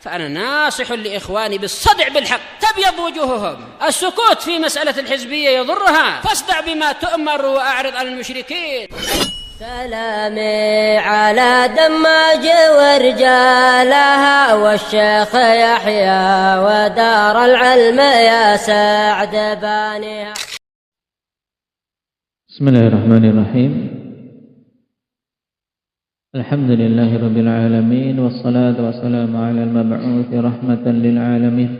فأنا ناصح لإخواني بالصدع بالحق تبيض وجوههم. السكوت في مسألة الحزبية يضرها، فاصدع بما تؤمر وأعرض عن المشركين. سلامي على دماج ورجالها والشيخ يحيى ودار العلم يا سعد بانيها. بسم الله الرحمن الرحيم. الحمد لله رب العالمين والصلاة والسلام على المبعوث رحمة للعالمين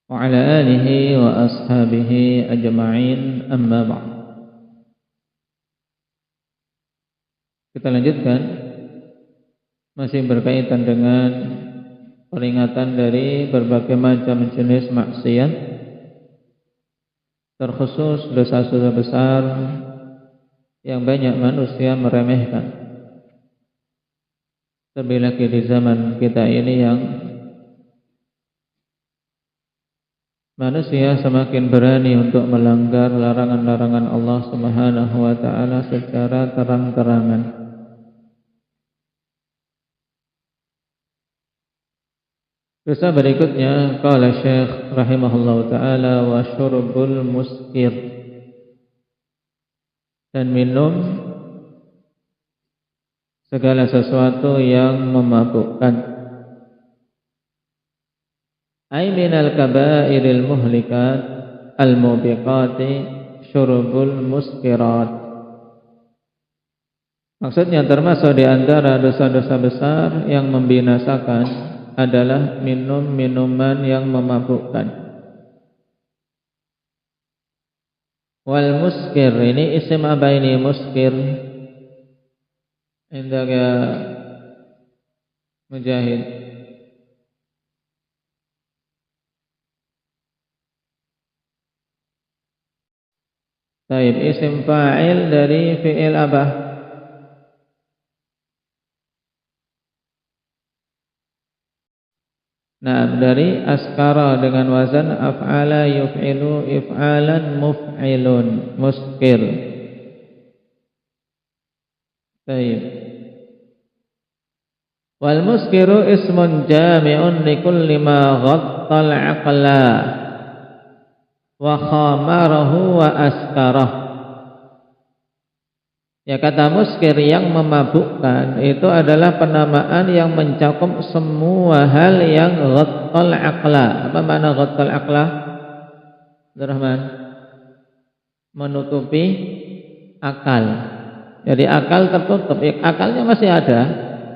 وعلى آله وأصحابه أجمعين. أما بعد. Kita lanjutkan, masih berkaitan dengan peringatan dari berbagai macam jenis maksiat, terkhusus dosa-dosa besar yang banyak manusia meremehkan. Terlebih lagi di zaman kita ini yang manusia semakin berani untuk melanggar larangan-larangan Allah Subhanahu wa taala secara terang-terangan. Dosa berikutnya, qala Syekh rahimahullahu taala, wa syurbul muskir, dan minum segala sesuatu yang memabukkan. Ay minal kabairil muhlikat al-mubiqati syurbul muskirat. Maksudnya termasuk di antara dosa-dosa besar yang membinasakan adalah minum minuman yang memabukkan. Wal muskir, ini isim apa ini muskir? Indaka Mujahid. Baik, isim fa'il dari fi'il apa? Nah, dari askara dengan wazan af'ala yuf'ilu if'alan muf'ilun, muskir. Baik. Wal muskiru ismun jami'un likulli ma ghattal 'aqla wa khamarahu wa askarah. Ya, kata muskir yang memabukkan itu adalah penamaan yang mencakup semua hal yang ghattal aqla. Apa makna ghattal aqla? Abdurrahman, menutupi akal. Jadi akal tertutup, ya, akalnya masih ada,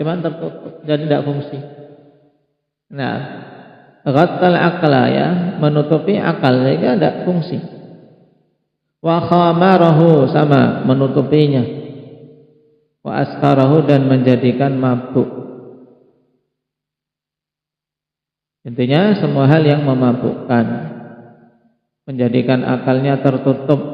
cuma tertutup, jadi tidak fungsi. Nah, ghattal aqla, ya, menutupi akal sehingga tidak fungsi. Wa khamarahu, sama menutupinya. Wa askarahu, dan menjadikan mabuk. Intinya semua hal yang memabukkan, menjadikan akalnya tertutup.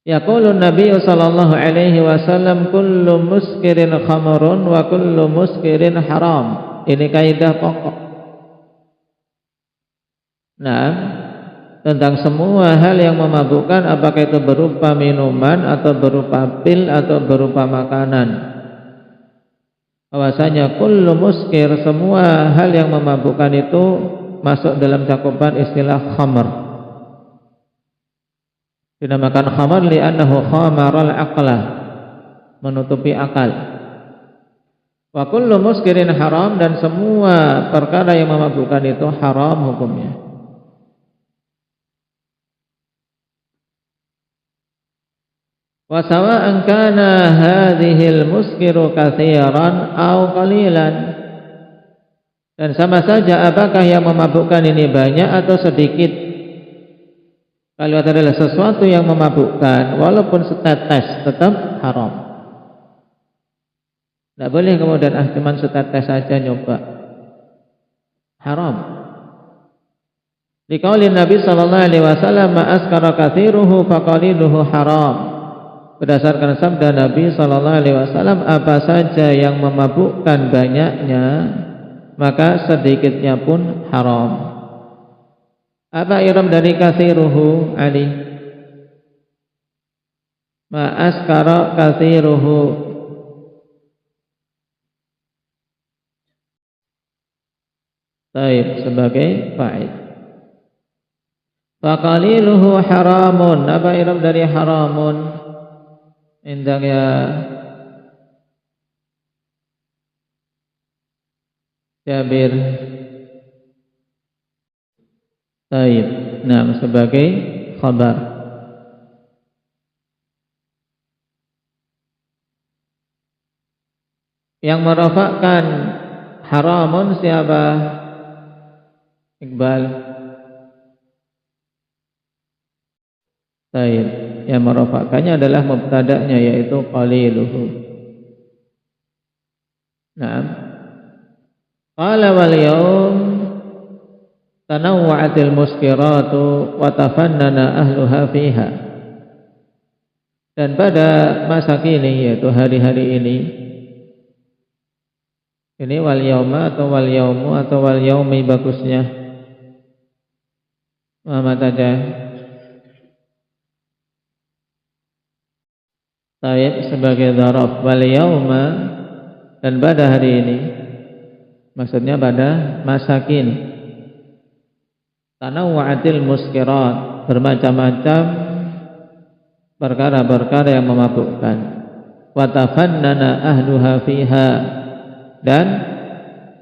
Yaqulun Nabi sallallahu alaihi wasallam, kullu muskirin khamrun wa kullu muskirin haram. Ini kaidah pokok. Nah, tentang semua hal yang memabukkan, apakah itu berupa minuman atau berupa pil atau berupa makanan, bahwasanya kullu muskir, semua hal yang memabukkan itu masuk dalam cakupan istilah khamr. Dinamakan khamr li'annahu khamaral aqla, menutupi akal. Wa kullu muskirin haram, dan semua perkara yang memabukkan itu haram hukumnya. Wa sawa'an kana hadhil muskiru katsiran aw qalilan, dan sama saja apakah yang memabukkan ini banyak atau sedikit. Kalau adalah sesuatu yang memabukkan walaupun setetes, tetap haram. Tidak boleh kemudian cuma setetes saja nyoba, haram. Liqaulin Nabi sallallahu alaihi wasallam, ma askara katsiruhu faqaliluhu haram. Berdasarkan sabda Nabi sallallahu alaihi wasallam, apa saja yang memabukkan banyaknya, maka sedikitnya pun haram. Apa iram dari katsiruhu, Ali? Ma askara katsiruhu. Taib sebagai fa'il. Faqaliluhu haramun. Apa i'rab dari haramun? Indak ya Jabir. Taib. Nah, sebagai khabar. Yang merafakkan haramun siapa? Iqbal. Taib. Yang merafakkannya adalah mubtada'nya, yaitu qaliluhu. Naam. Qala wal yawm tanawwa'atil muskiratu wa tafannana ahluha fiha. Dan pada masa kini, yaitu hari-hari ini wal yauma atau wal yaumu atau wal yaumi bagusnya Muhammad aja. Taib sebagai dzaraf, wal yauma, dan pada hari ini, maksudnya pada masa kini. Tanawwa'atil muskirat, bermacam-macam perkara-perkara yang memabukkan. Wa tafannana ahluha fiha, dan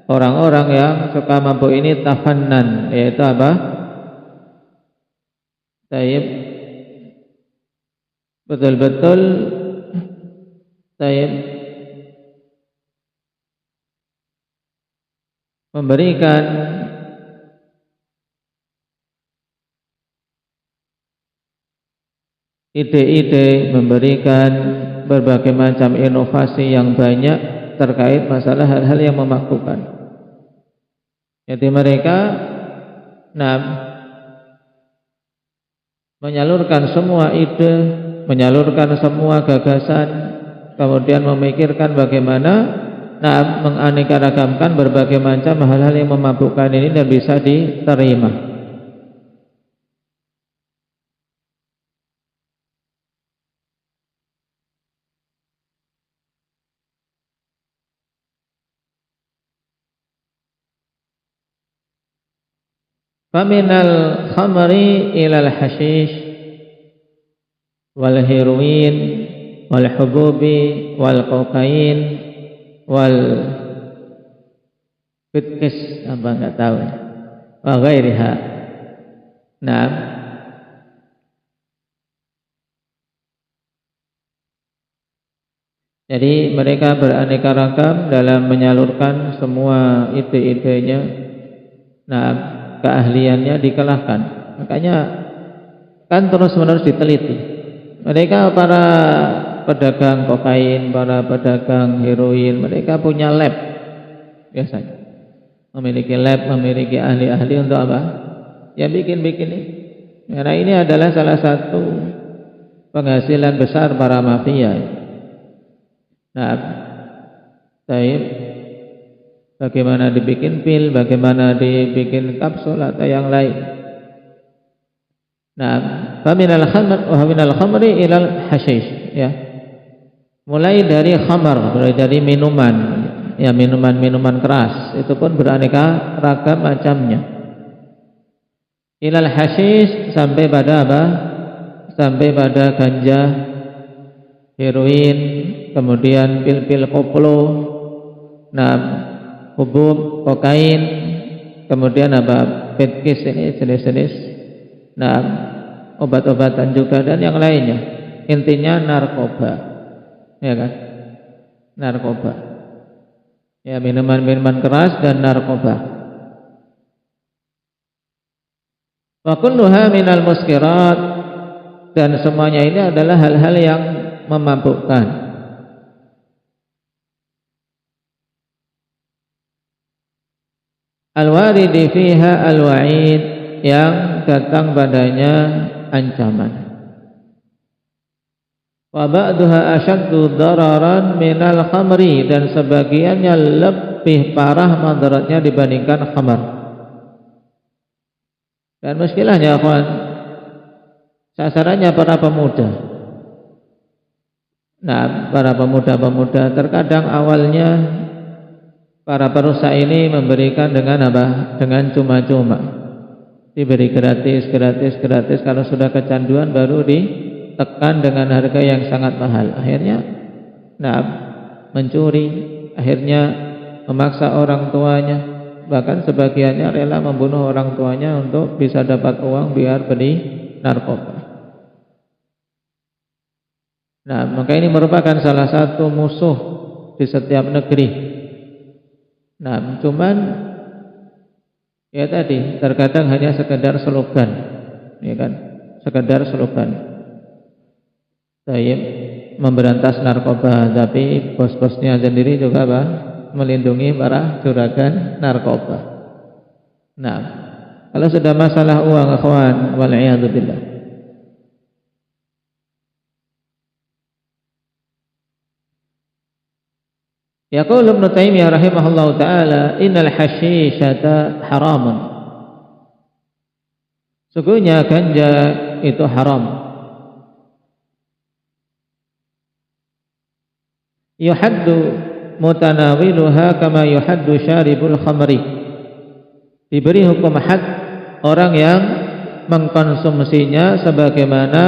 orang-orang yang suka mabuk ini tafannan, yaitu apa? Taib, betul-betul taib memberikan ide-ide, memberikan berbagai macam inovasi yang banyak terkait masalah hal-hal yang memabukkan. Jadi mereka menyalurkan semua ide, menyalurkan semua gagasan, kemudian memikirkan bagaimana menganeka-ragamkan berbagai macam hal-hal yang memabukkan ini dan bisa diterima. Faminal khamri ilal hashish wal heroin wal hububi wal kokain wal fitkis, apa enggak tahu, wa ghairiha. Nah, jadi mereka beraneka ragam dalam menyalurkan semua ide-idenya. Nah, keahliannya dikalahkan. Makanya kan terus-menerus diteliti. Mereka para pedagang kokain, para pedagang heroin, mereka punya lab biasanya. Memiliki lab, memiliki ahli-ahli untuk apa? Ya bikin-bikin ini. Karena ini adalah salah satu penghasilan besar para mafia. Nah, taib, bagaimana dibikin pil, bagaimana dibikin kapsul atau yang lain. Nah, faminal khamr wa minal khamri ilal hashish, ya. Mulai dari khamar, mulai dari minuman, ya, minuman-minuman keras, itu pun beraneka ragam macamnya. Ilal hashish, sampai pada apa? Sampai pada ganja, heroin, kemudian pil-pil koplo, nah, hubub, kokain, kemudian apa? Fitkis, ini jenis-jenis, nah, obat-obatan juga dan yang lainnya. Intinya narkoba, ya kan? Narkoba, ya, minuman-minuman keras dan narkoba. Wa kulluha minal muskirat, dan semuanya ini adalah hal-hal yang memabukkan. Al-waridi fiha al-wa'id, yang datang padanya ancaman. Wa ba'duha asyaddu dararan minal khamri, dan sebagiannya lebih parah madaratnya dibandingkan khamar. Dan muskilahnya, kawan, sasarannya para pemuda. Nah, para pemuda-pemuda terkadang awalnya para perusak ini memberikan dengan apa? Dengan cuma-cuma. Diberi gratis. Kalau sudah kecanduan baru ditekan dengan harga yang sangat mahal. Akhirnya mencuri, akhirnya memaksa orang tuanya, bahkan sebagiannya rela membunuh orang tuanya untuk bisa dapat uang biar beli narkoba. Maka ini merupakan salah satu musuh di setiap negeri. Cuman ya tadi terkadang hanya sekedar slogan, ya kan? Sekedar slogan. Tayyib memberantas narkoba, tapi bos-bosnya sendiri juga melindungi para juragan narkoba. Kalau sudah masalah uang, ikhwan, wal iyadu billah. Yaqul Ibnu Taimiyah rahimahullahu taala, innal hasyishata haramun. Sungguhnya ganja itu haram. Yuhaddu mutanawiluha kama yuhaddu syaribul khamri. Diberi hukum had orang yang mengkonsumsinya sebagaimana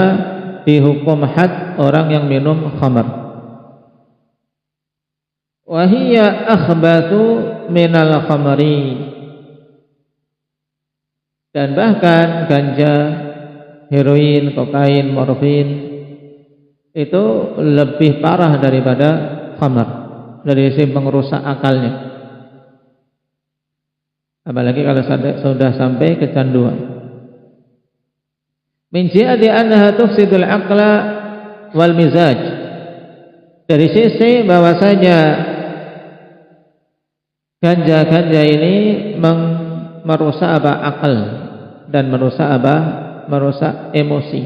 dihukum had orang yang minum khamr. Wahiyya akhbathu minal khamri. Dan bahkan ganja, heroin, kokain, morfin itu lebih parah daripada khamr dari sisi pengrusak akalnya. Apalagi kalau sudah sampai kecanduan. Min jihati annaha tufsidul aqla wal mizaj. Dari sisi bahwasanya ganja ini merusak akal dan merusak emosi,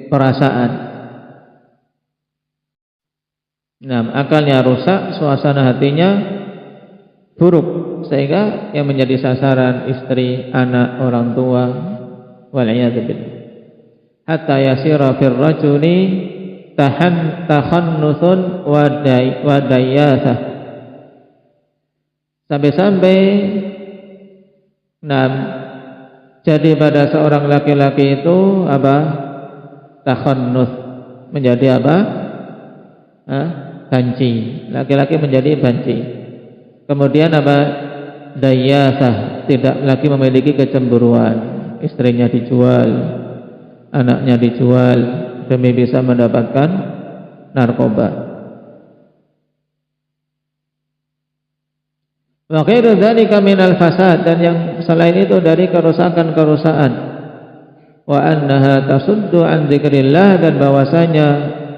perasaan. Akalnya rusak, suasana hatinya buruk, sehingga yang menjadi sasaran istri, anak, orang tua, wal'iyadu billah. Hatta yasira fir rajuli takhannuthun wa dayyasah. Sampai-sampai jadi pada seorang laki-laki itu takhannuth, menjadi banci. Laki-laki menjadi banci. Kemudian dayyasah, tidak lagi memiliki kecemburuan. Istrinya dijual, anaknya dijual demi bisa mendapatkan narkoba. Wa khairu dzalika minal fasad, dan yang selain itu dari kerusakan-kerusakan. Wa annaha tasuddu an dzikrillah, dan bahwasanya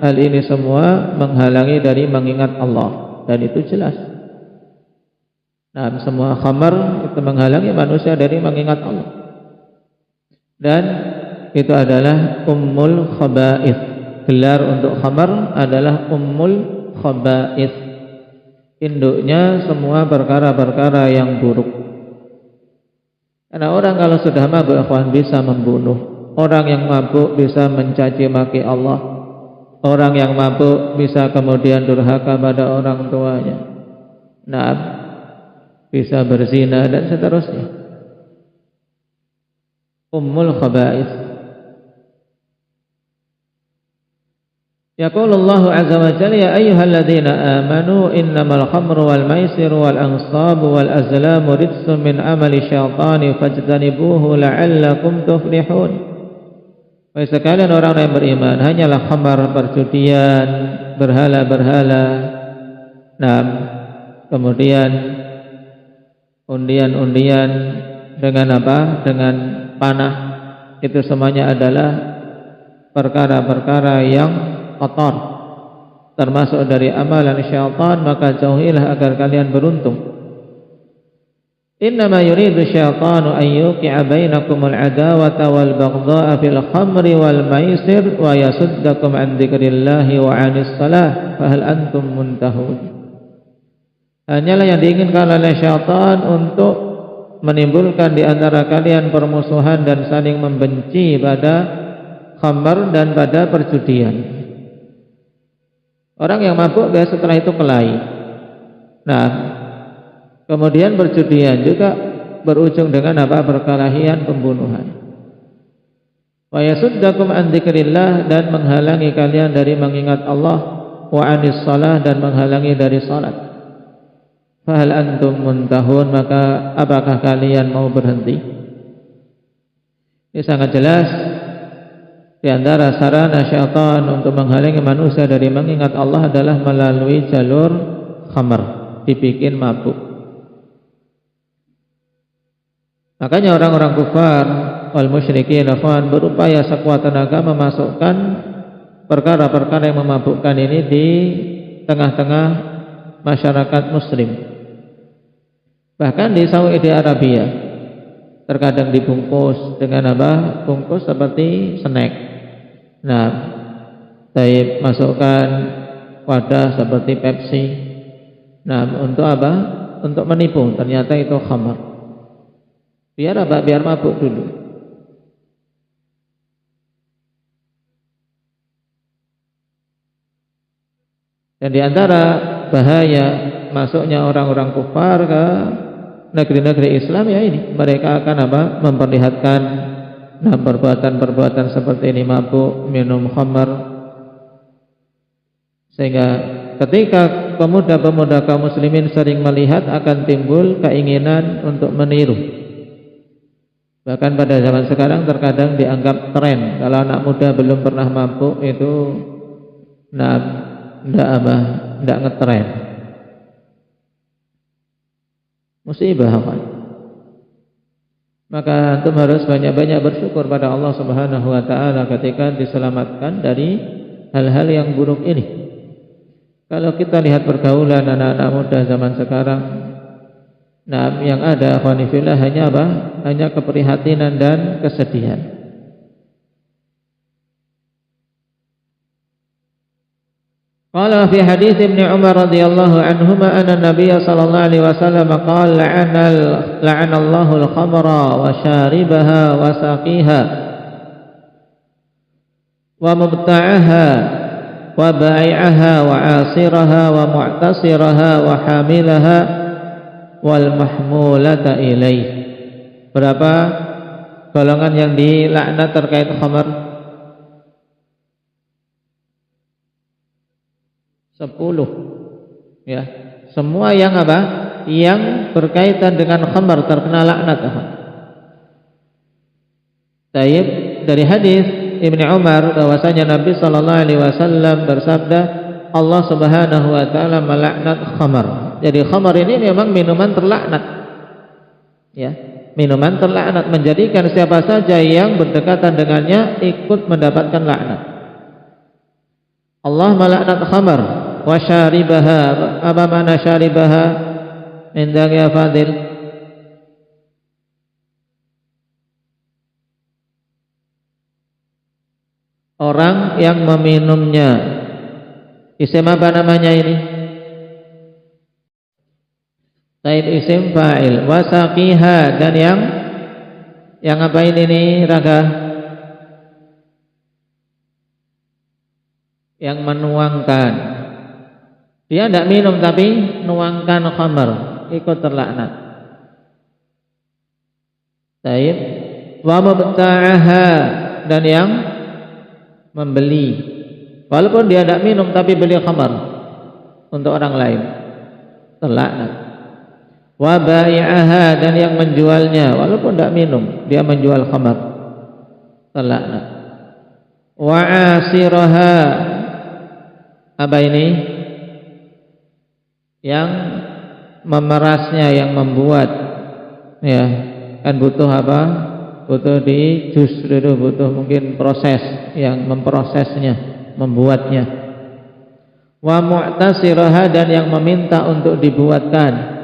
hal ini semua menghalangi dari mengingat Allah, dan itu jelas. Semua khamar itu menghalangi manusia dari mengingat Allah. Dan itu adalah ummul khaba'ith. Gelar untuk khamar adalah ummul khaba'ith. Induknya semua perkara-perkara yang buruk. Karena orang kalau sudah mabuk, ikhwan, bisa membunuh. Orang yang mabuk bisa mencaci maki Allah. Orang yang mabuk bisa kemudian durhaka pada orang tuanya. Bisa berzina dan seterusnya. Ummul khaba'ith. Yaqulu Allah azza wa jalla, ya ayyuhalladzina amanu innamal khamru wal maisiru wal ansabu wal azlamu rijsun min amali syaitani fajtanibuhu la'allakum tuflihun. Wahai sekalian orang yang beriman, hanyalah khamar, perjudian, berhala-berhala, kemudian undian-undian dengan dengan panah, itu semuanya adalah perkara-perkara yang kotor, termasuk dari amalan syaitan, maka jauhilah agar kalian beruntung. Innama yuridu syaitanu an yuqi'a bainakumul adawata wal baghdha'a fil khamri wal maisir wa yasuddakum an dzikrillahi wa 'anis shalah fa hal antum muntahun. Hanyalah yang diinginkan oleh syaitan untuk menimbulkan di antara kalian permusuhan dan saling membenci pada khamar dan pada perjudian. Orang yang mabuk dia setelah itu kelahi. Nah, kemudian perjudian juga berujung dengan apa? Perkelahian, pembunuhan. Wa yasuddakum an dzikrillah, dan menghalangi kalian dari mengingat Allah, wa anis shalah, dan menghalangi dari salat. Fa hal antum muntahun, maka apakah kalian mau berhenti? Ini sangat jelas di antara sarana syaitan untuk menghalangi manusia dari mengingat Allah adalah melalui jalur khamar, dibikin mabuk. Makanya orang-orang kufar wal musyrikin berupaya sekuat tenaga memasukkan perkara-perkara yang memabukkan ini di tengah-tengah masyarakat muslim. Bahkan di Saudi Arabia terkadang dibungkus dengan apa? Bungkus seperti snack. Nah, saya masukkan wadah seperti Pepsi. Nah, untuk apa? Untuk menipu. Ternyata itu khamar. Biar apa? Biar mabuk dulu. Dan di antara bahaya masuknya orang-orang kufar ke negeri-negeri Islam ya ini, mereka akan apa? Memperlihatkan perbuatan-perbuatan seperti ini, mabuk, minum khamar, sehingga ketika pemuda-pemuda kaum muslimin sering melihat akan timbul keinginan untuk meniru. Bahkan pada zaman sekarang terkadang dianggap tren kalau anak muda belum pernah mabuk itu tidak ngetren. Musibah apa? Maka antum harus banyak-banyak bersyukur pada Allah Subhanahu wa taala ketika diselamatkan dari hal-hal yang buruk ini. Kalau kita lihat pergaulan anak-anak muda zaman sekarang, yang ada khonifillah hanya apa? Hanya keprihatinan dan kesedihan. Qala fi hadits Ibnu Umar radhiyallahu anhuma anna Nabiy sallallahu alaihi wasallam qala la'ana Allahu al-khamra wa sharibaha wa saqiha wa mubta'aha wa bai'aha wa 'asiraha wa mu'tasiraha wa hamilaha wal mahmulata ilaih. Berapa golongan yang dilaknat terkait khamar? 10. Ya, semua yang apa? Yang berkaitan dengan khamar terkena laknat. Taib, dari hadis Ibnu Umar bahwasanya Nabi sallallahu alaihi wasallam bersabda, Allah Subhanahu wa taala melaknat khamar. Jadi khamar ini memang minuman terlaknat. Ya, minuman terlaknat, menjadikan siapa saja yang berdekatan dengannya ikut mendapatkan laknat. Allah melaknat khamar. Wa syaribaha, apa mana syaribaha indak ya Fadil? Orang yang meminumnya. Isim apa namanya ini? Taib isim fa'il. Wa saqiha, dan yang apa ini nih Raga? Yang menuangkan. Dia tidak minum tapi nuangkan khamar, ikut terlaknat. Taib. Wa mubta'aha, dan yang membeli. Walaupun dia tidak minum tapi beli khamar untuk orang lain, terlaknat. Wa bai'aha, dan yang menjualnya, walaupun tidak minum dia menjual khamar, terlaknat. Wa 'asiraha, apa ini? Yang memerasnya, yang membuat, ya kan butuh apa? Butuh di jus dulu, butuh mungkin proses yang memprosesnya, membuatnya. Wa mu'tasiraha, dan yang meminta untuk dibuatkan.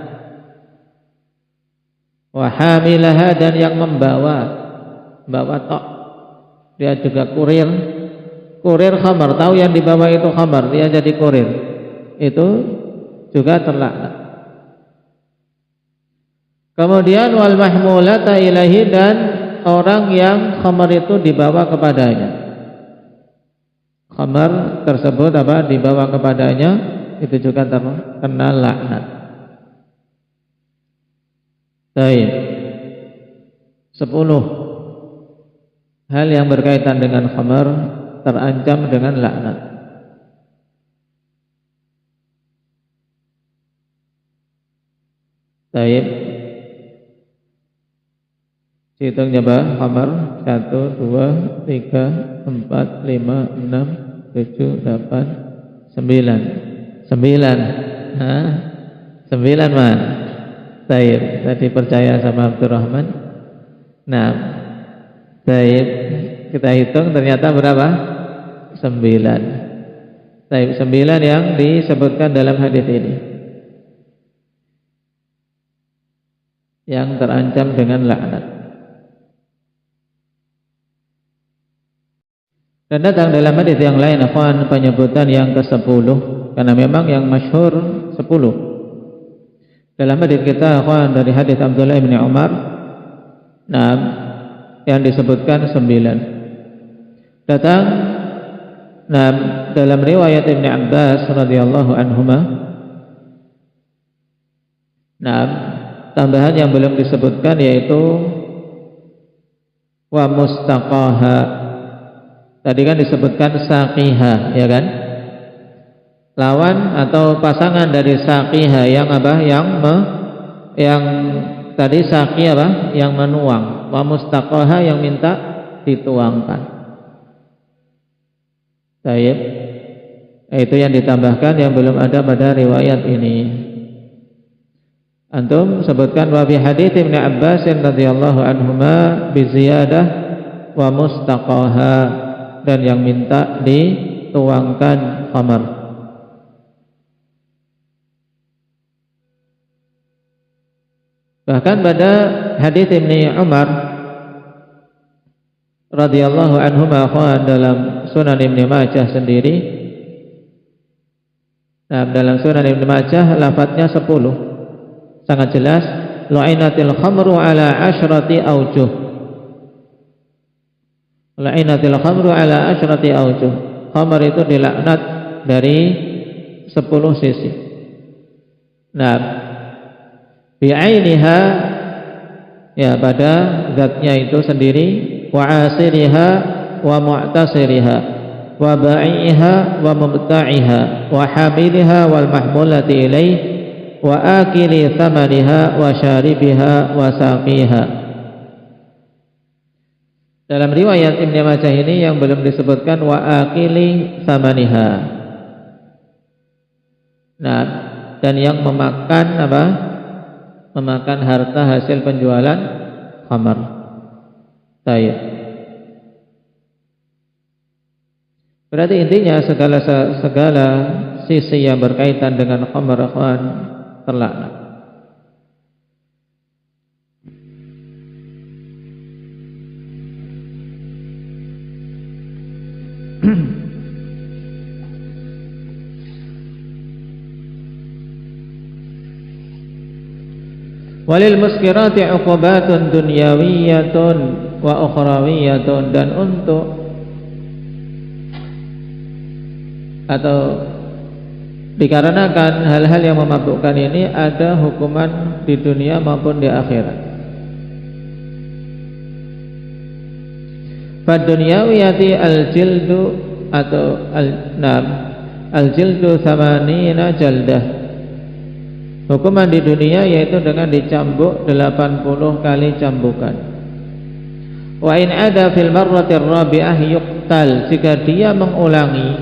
Wa hamilaha, dan yang bawa tok, dia juga kurir khamar, tahu yang dibawa itu khamar, dia jadi kurir, itu juga terlaknat. Kemudian wal mahmulata ilaihi, dan orang yang khamar itu dibawa kepadanya. khamar tersebut dibawa kepadanya, itu juga terkena laknat. Baik. 10 hal yang berkaitan dengan khamar terancam dengan laknat. Baik. Hitung coba khamar 1, 2, 3, 4, 5, 6, 7, 8, 9. 9. Hah? 9 man. Baik, tadi percaya sama Abdurrahman. Nah, baik, kita hitung ternyata berapa? 9. Baik, 9 yang disebutkan dalam hadis ini, yang terancam dengan laknat. Dan datang dalam hadis yang lain akhwan penyebutan yang ke-10, karena memang yang masyhur 10. Dalam hadis kita akhwan dari hadis Abdullah bin Umar, nah, yang disebutkan 9. Datang nah, dalam riwayat Ibnu Abbas radhiyallahu anhuma, nah, tambahan yang belum disebutkan yaitu wa mustaqaha. Tadi kan disebutkan saqiha, ya kan? Lawan atau pasangan dari saqiha yang yang tadi saqi yang menuang, wa mustaqaha yang minta dituangkan. Baik. Itu yang ditambahkan yang belum ada pada riwayat ini. Antum sebutkan wa fi hadits Ibnu Abbas radhiyallahu anhuma bi ziyadah wa mustaqaha, dan yang minta dituangkan khamar. Bahkan pada hadis Ibnu Umar radhiyallahu anhu dalam Sunan Ibnu Majah sendiri, nah, dalam Sunan Ibnu Majah lafadznya 10, sangat jelas, lu'inatil khamru ala asyrati aujuh. La'inatil khamru ala asyrati aujuh. Khamar itu dilaknat dari 10 sisi. Nah, bi'ainiha, ya pada zatnya itu sendiri, wa asiriha wa mu'tasiriha wa ba'iha wa mubta'iha wa hamiliha wal mahmulati ilaih wa akili thamaniha wa syaribiha wa saqiha. Dalam riwayat Ibnu Majah ini yang belum disebutkan wa akili samaniha. Nah, dan yang memakan memakan harta hasil penjualan khamar. Baik. Berarti intinya segala sisi yang berkaitan dengan khamar akhwan terlaknat. Walil muskirati uqubatun dunyawiyatun wa ukhrawiyatun, dan untuk atau dikarenakan hal-hal yang memabukkan ini ada hukuman di dunia maupun di akhirat. Fad dunyawiyati al-jildu atau al-jildu 80 jaldah. Hukuman di dunia yaitu dengan dicambuk 80 kali cambukan. Wa in ada fil marratir rabi'ah yuqtal, jika dia mengulangi,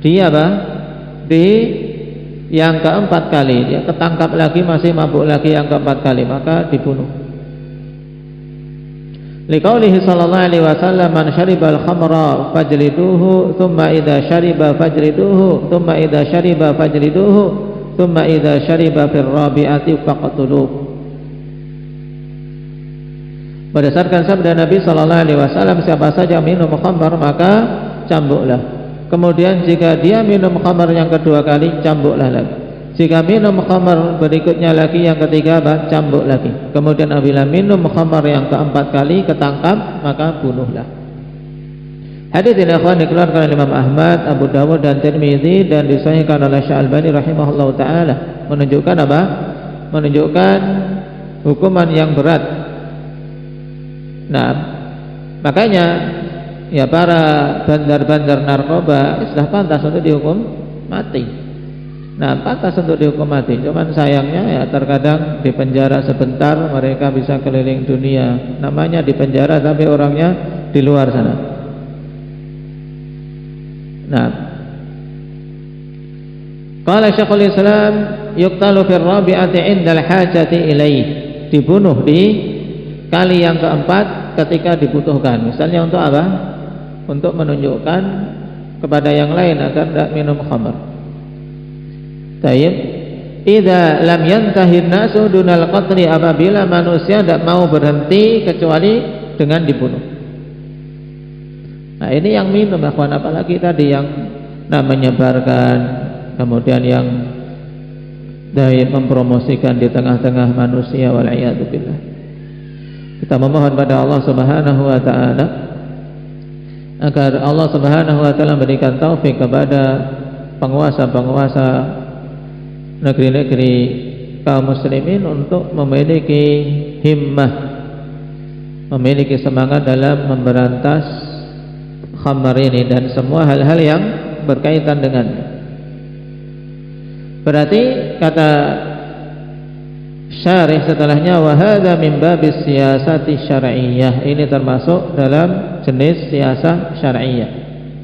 dia di yang keempat kali, dia ketangkap lagi masih mabuk lagi yang keempat kali, maka dibunuh. Liqaulihi sallallahu alaihi wasallam, man syaribal khamra fajliduhu thumma idza syariba fajliduhu thumma idza syariba fajliduhu thumma idza syariba fir rabi'ati faqtuluh. Berdasarkan sabda Nabi sallallahu alaihi wasallam, siapa saja minum khamar maka cambuklah. Kemudian jika dia minum khamar yang kedua kali, cambuklah lagi. Jika minum khamar berikutnya lagi yang ketiga, cambuk lagi. Kemudian apabila minum khamar yang keempat kali ketangkap, maka bunuhlah. Hadis ini akhwan dikeluarkan oleh Imam Ahmad, Abu Dawud dan Tirmidzi dan disahihkan oleh Syalbani rahimahullahu taala. Menunjukkan apa? Menunjukkan hukuman yang berat. Nah, makanya ya para bandar-bandar narkoba sudah pantas untuk dihukum mati. Nah, pantas untuk dihukum mati. Cuman sayangnya ya terkadang di penjara sebentar mereka bisa keliling dunia. Namanya di penjara tapi orangnya di luar sana. Nah, qala Syekhul Islam yuqtalu fil rabi'ati 'indal hajati ilaih. Dibunuh di kali yang keempat ketika dibutuhkan. Misalnya untuk apa? Untuk menunjukkan kepada yang lain agar tidak minum khamr. Tayyib. Idza lam yantahi an-nasu dunal qatli, apabila manusia tidak mau berhenti kecuali dengan dibunuh. Nah, ini yang minum akhwan, apalagi tadi yang menyebarkan, kemudian yang mempromosikan di tengah-tengah manusia, wal iyadu billah. Kita memohon pada Allah Subhanahu wa taala agar Allah Subhanahu wa taala memberikan taufik kepada penguasa-penguasa negeri-negeri kaum muslimin untuk memiliki himmah, memiliki semangat dalam memberantas khamr ini dan semua hal-hal yang berkaitan dengannya. Berarti kata syarih setelahnya, wa hadza min babis siyasati syar'iyyah, ini termasuk dalam jenis siasah syar'iyyah,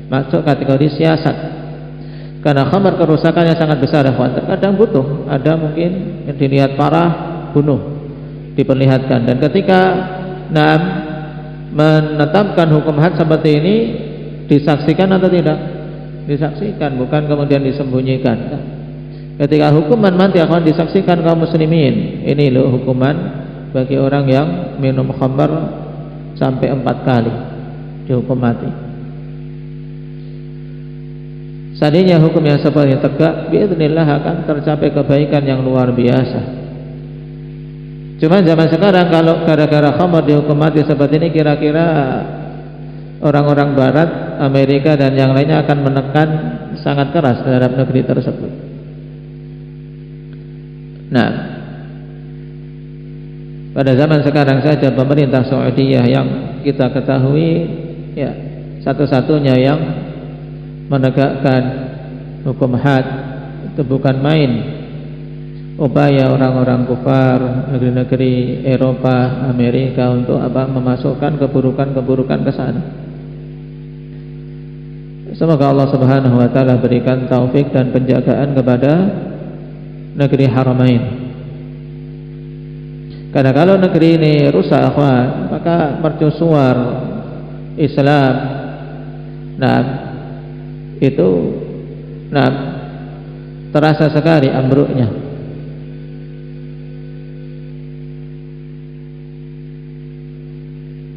masuk kategori siasat. Karena khamar kerusakannya sangat besar, terkadang butuh, ada mungkin yang dilihat parah, bunuh, diperlihatkan. Dan ketika menetapkan hukum had seperti ini, disaksikan atau tidak? Disaksikan, bukan kemudian disembunyikan. Ketika hukuman mati akan disaksikan kaum muslimin. Ini loh hukuman bagi orang yang minum khamar sampai 4 kali dihukum mati. Seandainya hukum yang seperti tegak, biidznillah akan tercapai kebaikan yang luar biasa. Cuma zaman sekarang kalau gara-gara khamar dihukum mati seperti ini, kira-kira orang-orang barat, Amerika dan yang lainnya akan menekan sangat keras terhadap negeri tersebut. Nah, pada zaman sekarang saja pemerintah Saudiyah yang kita ketahui ya satu-satunya yang menegakkan hukum had, itu bukan main. Upaya orang-orang kufar negeri-negeri Eropa, Amerika untuk apa? Memasukkan keburukan-keburukan ke sana. Semoga Allah Subhanahu wa taala berikan taufik dan penjagaan kepada negeri Haramain. Karena kalau negeri ini rusak, akhwan, maka mercusuar Islam, itu terasa sekali ambruknya.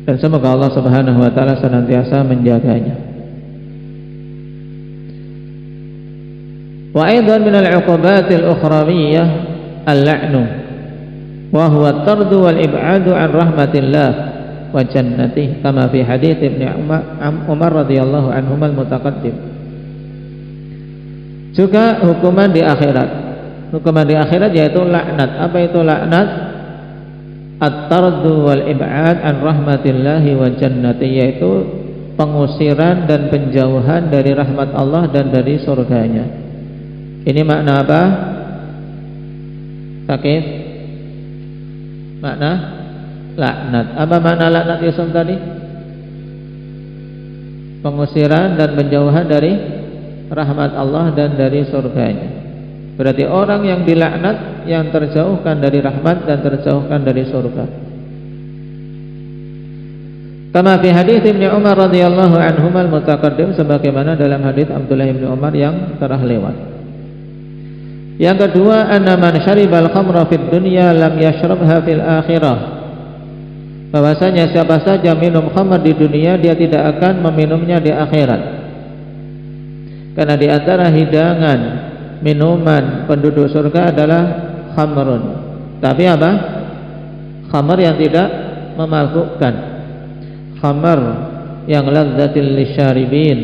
Dan semoga Allah Subhanahu wa taala senantiasa menjaganya. Wa aidan min al-'uqubat al-ukhrawiyyah al-la'nu wa huwa at-tardu wal ib'adu 'an rahmatillah wa jannatihi kama fi hadits Ibnu Umar radhiyallahu anhuma al-mutaqaddim. Juga hukuman di akhirat. Hukuman di akhirat yaitu laknat. Apa itu laknat? At-tardu wal ib'ad an rahmatillahi wa jannati, yaitu pengusiran dan penjauhan dari rahmat Allah dan dari surganya. Ini makna apa? Sakit? Makna laknat. Apa makna laknat Yusuf tadi? Pengusiran dan penjauhan dari rahmat Allah dan dari surganya. Berarti orang yang dilaknat yang terjauhkan dari rahmat dan terjauhkan dari surga. Kama fi hadits Ibnu Umar radhiyallahu anhuma al-mutaqaddim, sebagaimana dalam hadits Abdullah bin Umar yang telah lewat. Yang kedua, anna man syaribal khamra fid dunya lam yashrabha fil akhirah. Bahwasanya siapa saja minum khamr di dunia, dia tidak akan meminumnya di akhirat. Karena di antara hidangan minuman penduduk surga adalah khamrun. Tapi apa? Khamr yang tidak memabukkan. Khamr yang ladzatil lisyaribin.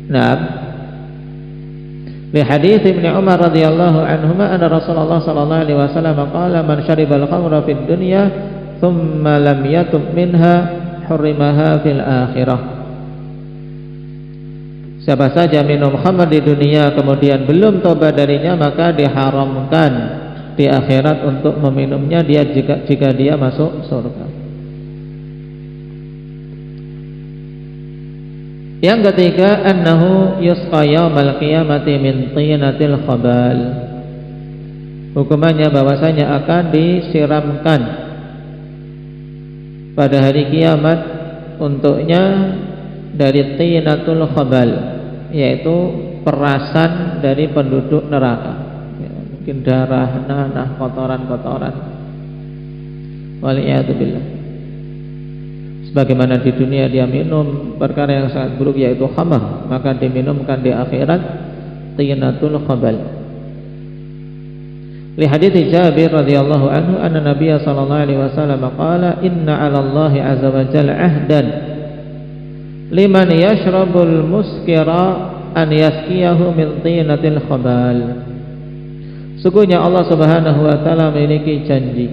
Naam. Li hadits Ibnu Umar radhiyallahu anhuma anna Rasulullah sallallahu alaihi wasallam qala man syaribal khamra fid dunya thumma lam yatub minha hurrimaha fil akhirah. Siapa saja minum khamr di dunia kemudian belum tobat darinya, maka diharamkan di akhirat untuk meminumnya dia jika dia masuk surga. Yang ketiga, annahu yusqa yaumal qiyamati min tinatil khabal. Hukumannya bahwasanya akan disiramkan pada hari kiamat untuknya dari tinatul khabal, yaitu perasan dari penduduk neraka. Ya, mungkin darah, nanah, kotoran-kotoran. Waliyadzubillah. Sebagaimana di dunia dia minum perkara yang sangat buruk yaitu khamar, maka diminumkan di akhirat tinatul khabal. Li hadits Jabir radhiyallahu anhu anna Nabiy sallallahu alaihi wasallam qala inna 'ala Allah 'azza wa jalla 'ahdan liman yashrabul muskira an yaskiyahu min tinatil khabal. Sungguhnya Allah Subhanahu wa taala memiliki janji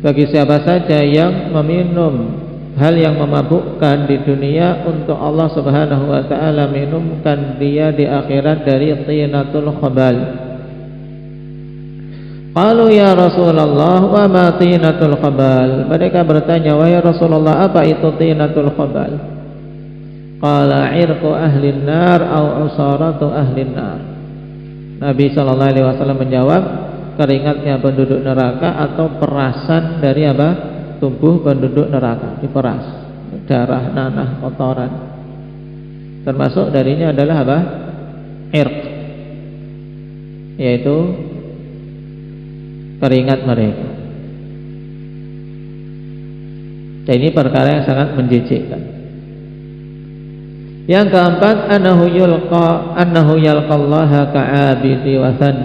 bagi siapa saja yang meminum hal yang memabukkan di dunia, untuk Allah Subhanahu wa taala minumkan dia di akhirat dari tinatul khabal. Qalu ya Rasulullah wa ma tinatul khabal? Mereka bertanya, wahai Rasulullah, apa itu tinatul khabal? Qala irqu ahli nar au usaratu ahli nar. Nabi sallallahu alaihi wasallam menjawab, keringatnya penduduk neraka atau perasan dari apa? Tubuh penduduk neraka, diperas, darah, nanah, kotoran. Termasuk darinya adalah apa? Irq, yaitu keringat mereka. Dan ini perkara yang sangat menjijikkan. Yang keempat, annahu yalqallaha ka'abidi wasan.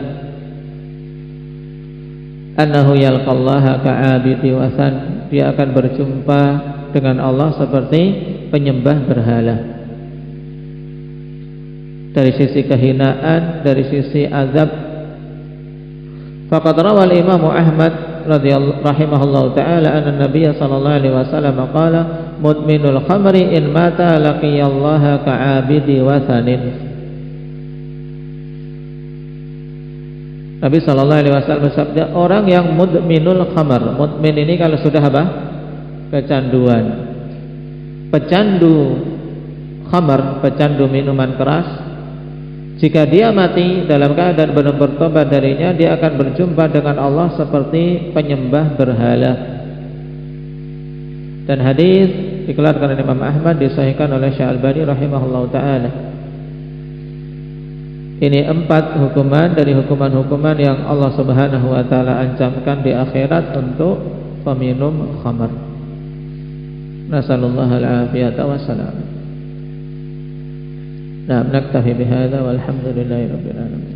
Annahu yalqallaha ka'abidi wasan. Dia akan berjumpa dengan Allah seperti penyembah berhala. Dari sisi kehinaan, dari sisi azab. Faqad rawal Imam Ahmad radhiyallahu rahimahullahu taala anna Nabiy sallallahu alaihi wasallam qala mudminul khamri in mata laqiyallaha ka'abidi wasanin. Nabi sallallahu alaihi wasallam bersabda, orang yang mudminul khamr, mudmin ini kalau sudah apa? Kecanduan. Pecandu khamr, pecandu minuman keras, jika dia mati dalam keadaan belum bertobat darinya, dia akan berjumpa dengan Allah seperti penyembah berhala. Dan hadis dikeluarkan oleh Imam Ahmad, disahihkan oleh Syekh Al-Albani rahimahullahu taala. Ini 4 hukuman dari hukuman-hukuman yang Allah Subhanahu wa taala ancamkan di akhirat untuk peminum khamr. Nasallallahu al-afiyata wassalam. Nah, naktafi bihadza walhamdulillahi rabbil alamin.